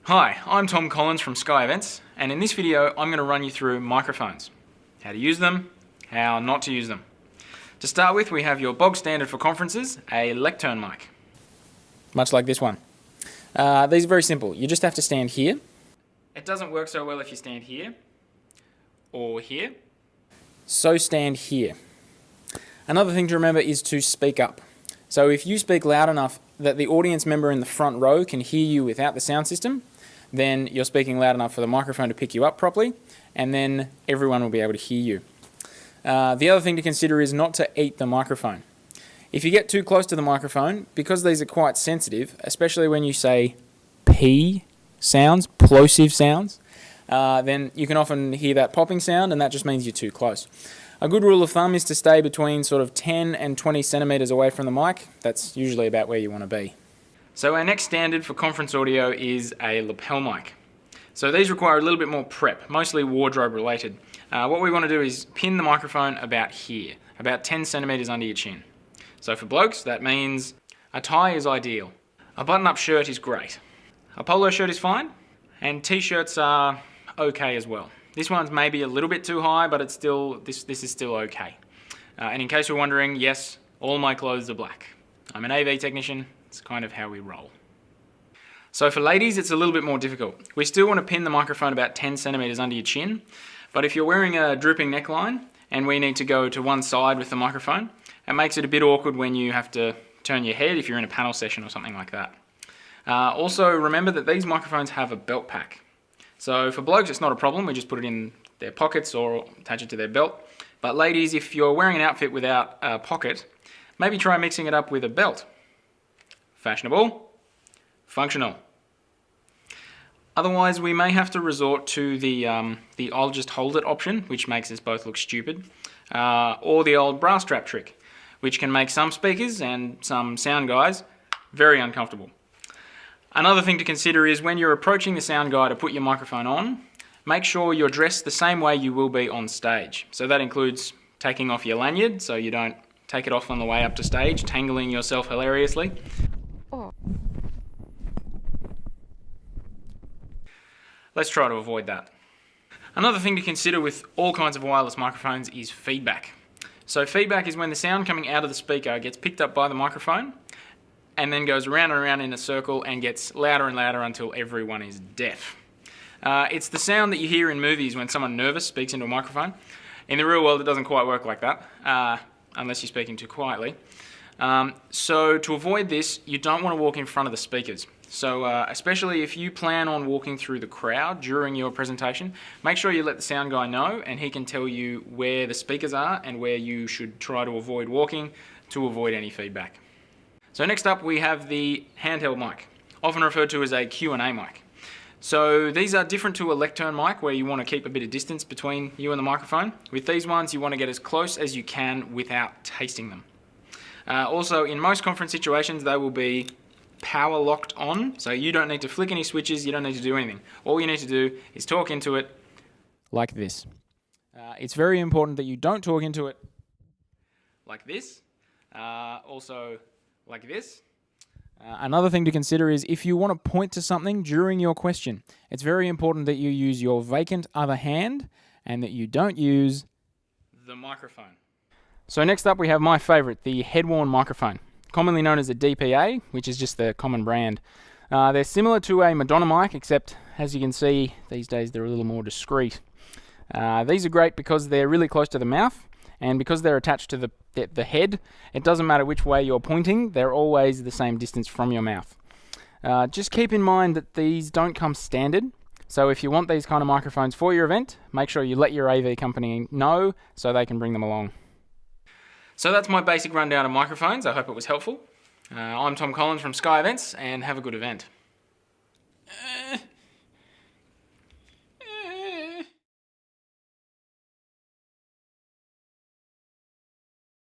Hi, I'm Tom Collins from Sky Events, and in this video I'm going to run you through microphones. How to use them, how not to use them. To start with, we have your bog standard for conferences, a Lectern mic. Much like this one. These are very simple. You just have to stand here. It doesn't work so well if you stand here or here. So stand here. Another thing to remember is to speak up. So if you speak loud enough that the audience member in the front row can hear you without the sound system, then you're speaking loud enough for the microphone to pick you up properly, and then everyone will be able to hear you. The other thing to consider is not to eat the microphone. If you get too close to the microphone, because these are quite sensitive, especially when you say P sounds, plosive sounds, then you can often hear that popping sound, and that just means you're too close. A good rule of thumb is to stay between sort of 10 and 20 centimeters away from the mic. That's usually about where you want to be. So our next standard for conference audio is a lapel mic. So these require a little bit more prep, mostly wardrobe related. What we want to do is pin the microphone about here, about 10 centimeters under your chin. So for blokes, that means a tie is ideal. A button-up shirt is great. A polo shirt is fine, and t-shirts are okay as well. This one's maybe a little bit too high, but it's still this is still okay. And in case you're wondering, yes, all my clothes are black. I'm an AV technician. It's kind of how we roll. So for ladies, it's a little bit more difficult. We still want to pin the microphone about 10 centimeters under your chin, but if you're wearing a drooping neckline and we need to go to one side with the microphone, it makes it a bit awkward when you have to turn your head if you're in a panel session or something like that. Also, remember that these microphones have a belt pack. So for blokes, it's not a problem. We just put it in their pockets or attach it to their belt. But ladies, if you're wearing an outfit without a pocket, maybe try mixing it up with a belt. Fashionable, functional. Otherwise, we may have to resort to the I'll just hold it option, which makes us both look stupid, or the old bra strap trick, which can make some speakers and some sound guys very uncomfortable. Another thing to consider is when you're approaching the sound guy to put your microphone on, make sure you're dressed the same way you will be on stage. So that includes taking off your lanyard so you don't take it off on the way up to stage, tangling yourself hilariously. Let's try to avoid that. Another thing to consider with all kinds of wireless microphones is feedback. So feedback is when the sound coming out of the speaker gets picked up by the microphone and then goes around and around in a circle and gets louder and louder until everyone is deaf. It's the sound that you hear in movies when someone nervous speaks into a microphone. In the real world, it doesn't quite work like that, unless you're speaking too quietly. So to avoid this, you don't want to walk in front of the speakers. So especially if you plan on walking through the crowd during your presentation, make sure you let the sound guy know and he can tell you where the speakers are and where you should try to avoid walking to avoid any feedback. So next up we have the handheld mic, often referred to as a Q&A mic. So these are different to a Lectern mic where you want to keep a bit of distance between you and the microphone. With these ones you want to get as close as you can without tasting them. Also in most conference situations they will be power locked on, so you don't need to flick any switches, you don't need to do anything. All you need to do is talk into it like this. It's very important that you don't talk into it like this. Also like this. Another thing to consider is if you want to point to something during your question, it's very important that you use your vacant other hand and that you don't use the microphone. So next up we have my favourite, the Headworn microphone, commonly known as a DPA, which is just the common brand. They're similar to a Madonna mic, except as you can see these days they're a little more discreet. These are great because they're really close to the mouth, and because they're attached to the head, it doesn't matter which way you're pointing, they're always the same distance from your mouth. Just keep in mind that these don't come standard, so if you want these kind of microphones for your event, make sure you let your AV company know so they can bring them along. So that's my basic rundown of microphones. I hope it was helpful. I'm Tom Collins from Sky Events, and have a good event.